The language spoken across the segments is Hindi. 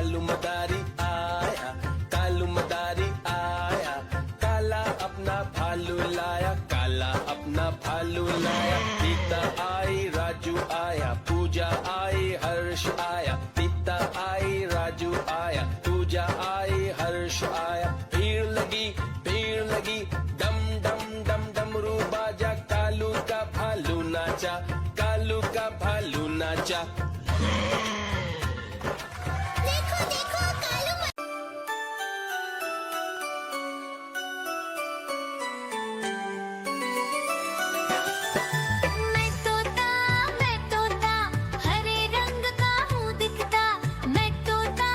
कालू मदारी आया, कालू मदारी आया, काला अपना भालू लाया, काला अपना भालू लाया। सीता आई राजू आया, पूजा आई हर्ष आया, सीता आई राजू आया, पूजा आई हर्ष आया। भीड़ लगी डम डम डम डमरू बाजा, कालू का भालू नाचा, कालू का भालू नाचा। देखो देखो कालू मैं तोता हरे रंग का हूँ दिखता, मैं तोता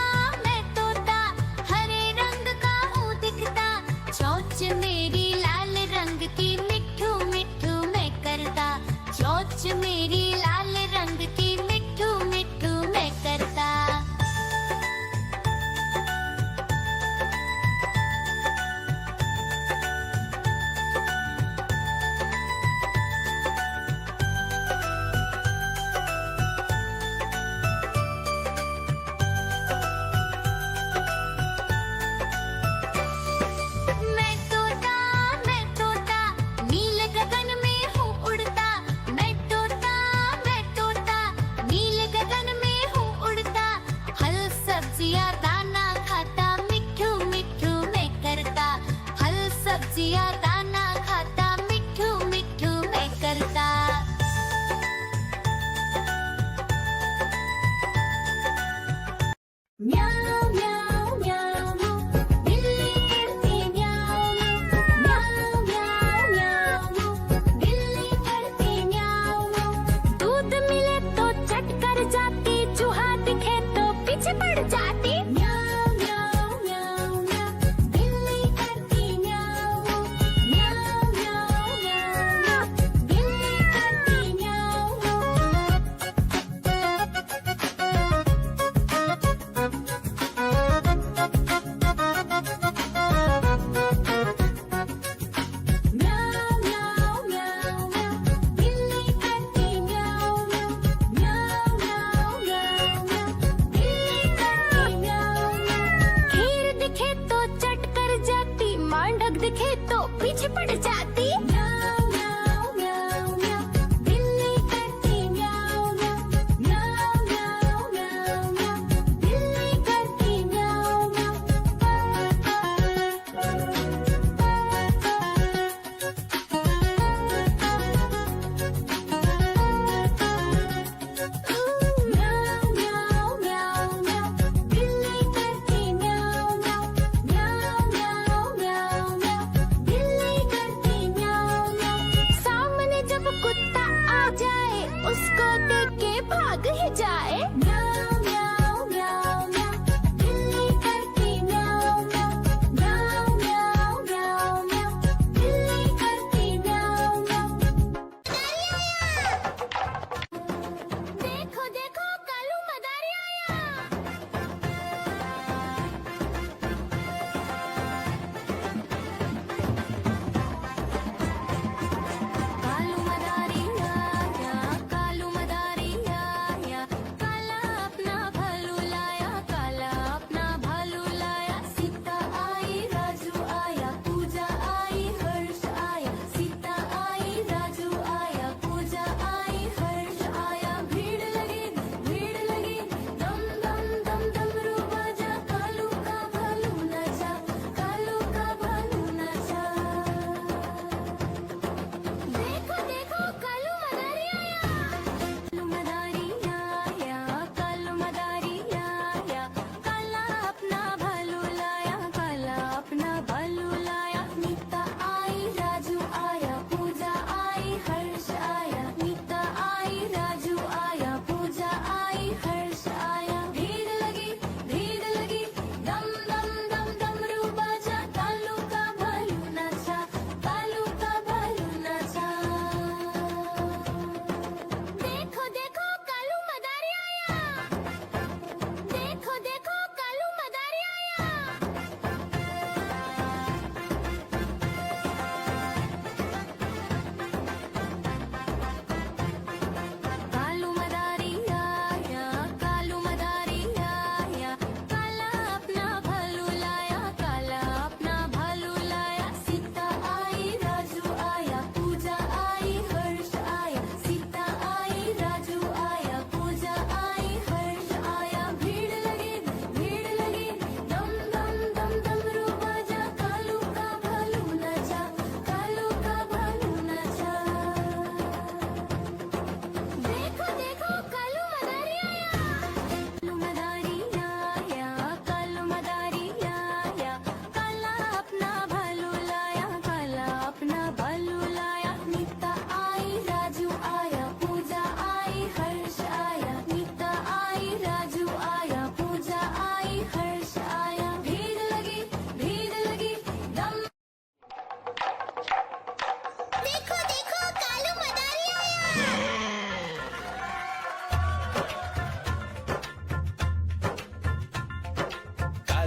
हरे रंग का हूँ दिखता। चोंच मेरी लाल रंग की मिट्ठू मिट्ठू मैं करता, चोंच मेरी लाल रंग की मिट्ठू मिट्ठू मैं करता। मैं तोता नील गगन में हूँ उड़ता, मैं तोता नील गगन में हूँ उड़ता। फल सब्जियाँ दाना खाता, मिट्ठू मिट्ठू मैं करता, फल सब्जियाँ दाना खाता, मिट्ठू मिट्ठू मैं करता। म्याऊ म्याऊ म्याऊ बिल्ली करती म्याऊ म्याऊ म्याऊ म्याऊ बिल्ली करती म्याऊ। दूध मिले तो चट कर जाती, चूहा दिखे तो पीछे पड़ जाती। म्याऊ म्याऊ म्याऊ म्याऊ बिल्ली करती म्याऊ।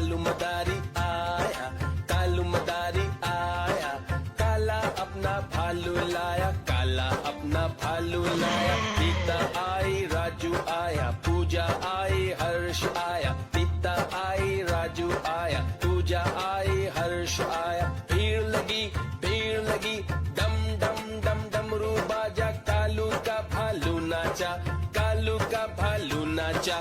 कालू मदारी आया, कालू मदारी आया, काला अपना भालू लाया, काला अपना भालू लाया। पीता आई राजू आया, पूजा आई हर्ष आया, पीता आई राजू आया, पूजा आई हर्ष आया। भीड़ लगी डम डम डम डमरू बाजा, कालू का भालू नाचा, कालू का भालू नाचा।